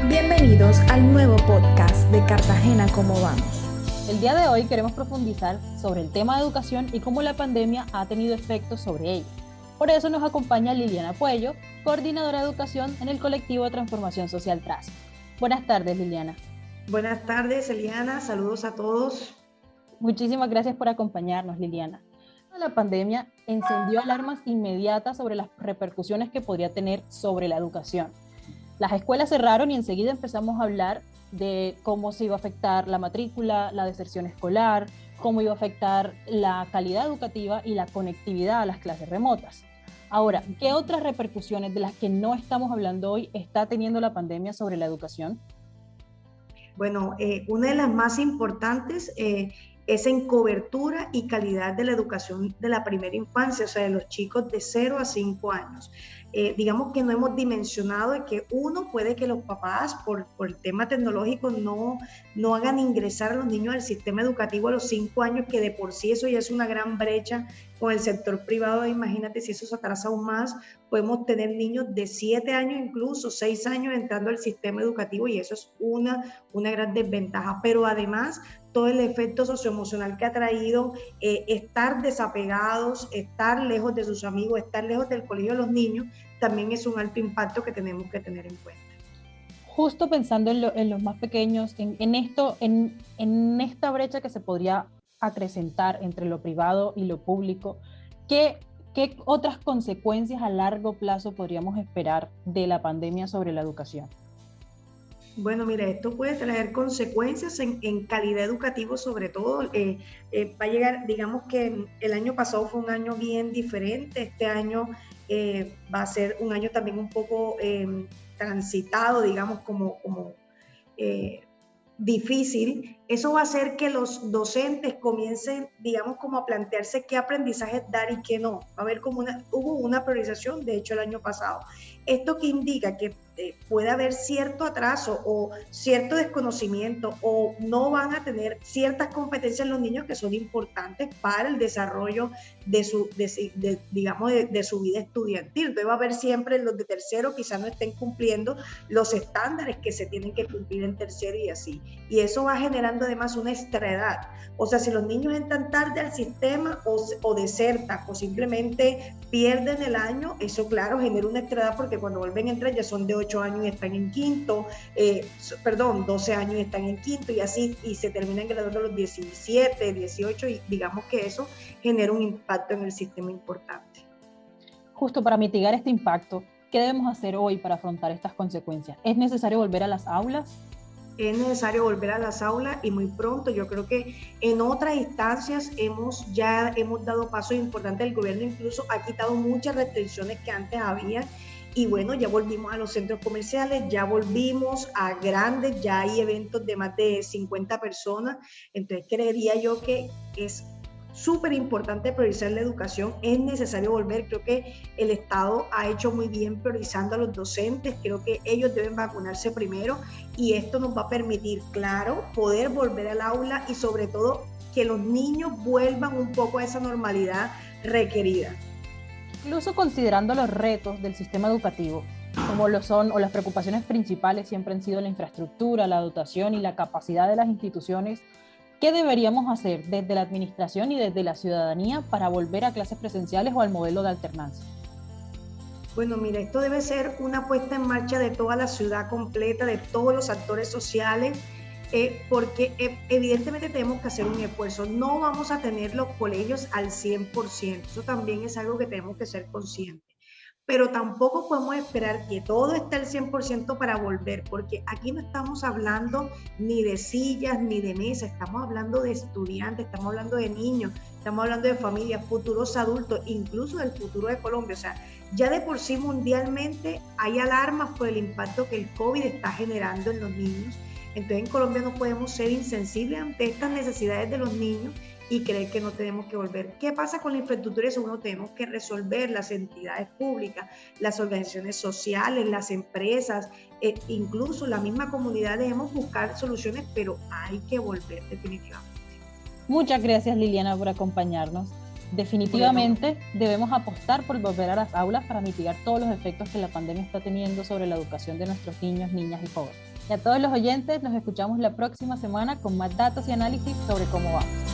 Bienvenidos al nuevo podcast de Cartagena ¿Cómo vamos? El día de hoy queremos profundizar sobre el tema de educación y cómo la pandemia ha tenido efectos sobre ella. Por eso nos acompaña Liliana Puello, coordinadora de educación en el colectivo de transformación social TRAS. Buenas tardes, Liliana. Buenas tardes, Eliana. Saludos a todos. Muchísimas gracias por acompañarnos, Liliana. La pandemia encendió alarmas inmediatas sobre las repercusiones que podría tener sobre la educación. Las escuelas cerraron y enseguida empezamos a hablar de cómo se iba a afectar la matrícula, la deserción escolar, cómo iba a afectar la calidad educativa y la conectividad a las clases remotas. Ahora, ¿qué otras repercusiones de las que no estamos hablando hoy está teniendo la pandemia sobre la educación? Bueno, una de las más importantes es en cobertura y calidad de la educación de la primera infancia, o sea, de los chicos de 0 a 5 años. Digamos que no hemos dimensionado de que uno puede que los papás por el tema tecnológico no hagan ingresar a los niños al sistema educativo a los 5 años, que de por sí eso ya es una gran brecha con el sector privado. Imagínate si eso se atrasa aún más, podemos tener niños de 7 años, incluso 6 años entrando al sistema educativo, y eso es una gran desventaja. Pero además, todo el efecto socioemocional que ha traído estar desapegados, estar lejos de sus amigos, estar lejos del colegio de los niños, también es un alto impacto que tenemos que tener en cuenta. Justo pensando en los más pequeños, en esta brecha que se podría acrecentar entre lo privado y lo público, ¿qué otras consecuencias a largo plazo podríamos esperar de la pandemia sobre la educación? Bueno, mira, esto puede traer consecuencias en calidad educativa, sobre todo. Va a llegar, digamos que el año pasado fue un año bien diferente. Este año va a ser un año también un poco transitado, digamos, como difícil. Eso va a hacer que los docentes comiencen, digamos, como a plantearse qué aprendizajes dar y qué no. Va a haber hubo una priorización, de hecho, el año pasado. Esto que indica que puede haber cierto atraso o cierto desconocimiento, o no van a tener ciertas competencias los niños que son importantes para el desarrollo de su vida estudiantil. Entonces va a haber siempre los de tercero quizás no estén cumpliendo los estándares que se tienen que cumplir en tercero y así. Y eso va generando además una extraedad. O sea, si los niños entran tarde al sistema o desertan o simplemente pierden el año, eso claro genera una extraedad, porque cuando vuelven a entrar ya son de 8 años y están en quinto, 12 años y están en quinto, y así, y se terminan graduando a los 17, 18, y digamos que eso genera un impacto en el sistema importante. Justo para mitigar este impacto, ¿qué debemos hacer hoy para afrontar estas consecuencias? ¿Es necesario volver a las aulas? Es necesario volver a las aulas, y muy pronto. Yo creo que en otras instancias hemos dado pasos importantes. El gobierno incluso ha quitado muchas restricciones que antes había, y bueno, ya volvimos a los centros comerciales, ya volvimos a grandes, ya hay eventos de más de 50 personas. Entonces creería yo que es súper importante priorizar la educación. Es necesario volver. Creo que el Estado ha hecho muy bien priorizando a los docentes. Creo que ellos deben vacunarse primero, y esto nos va a permitir, claro, poder volver al aula, y sobre todo que los niños vuelvan un poco a esa normalidad requerida. Incluso considerando los retos del sistema educativo, como lo son, o las preocupaciones principales siempre han sido la infraestructura, la dotación y la capacidad de las instituciones, ¿qué deberíamos hacer desde la administración y desde la ciudadanía para volver a clases presenciales o al modelo de alternancia? Bueno, mira, esto debe ser una puesta en marcha de toda la ciudad completa, de todos los actores sociales, porque evidentemente tenemos que hacer un esfuerzo. No vamos a tener los colegios al 100%, eso también es algo que tenemos que ser conscientes. Pero tampoco podemos esperar que todo esté al 100% para volver, porque aquí no estamos hablando ni de sillas ni de mesas, estamos hablando de estudiantes, estamos hablando de niños, estamos hablando de familias, futuros adultos, incluso del futuro de Colombia. O sea, ya de por sí mundialmente hay alarmas por el impacto que el COVID está generando en los niños. Entonces en Colombia no podemos ser insensibles ante estas necesidades de los niños y creer que no tenemos que volver. ¿Qué pasa con la infraestructura? Eso uno tenemos que resolver, las entidades públicas, las organizaciones sociales, las empresas, incluso la misma comunidad. Debemos buscar soluciones, pero hay que volver definitivamente. Muchas gracias, Liliana, por acompañarnos. Definitivamente debemos apostar por volver a las aulas para mitigar todos los efectos que la pandemia está teniendo sobre la educación de nuestros niños, niñas y jóvenes. Y a todos los oyentes, nos escuchamos la próxima semana con más datos y análisis sobre cómo vamos.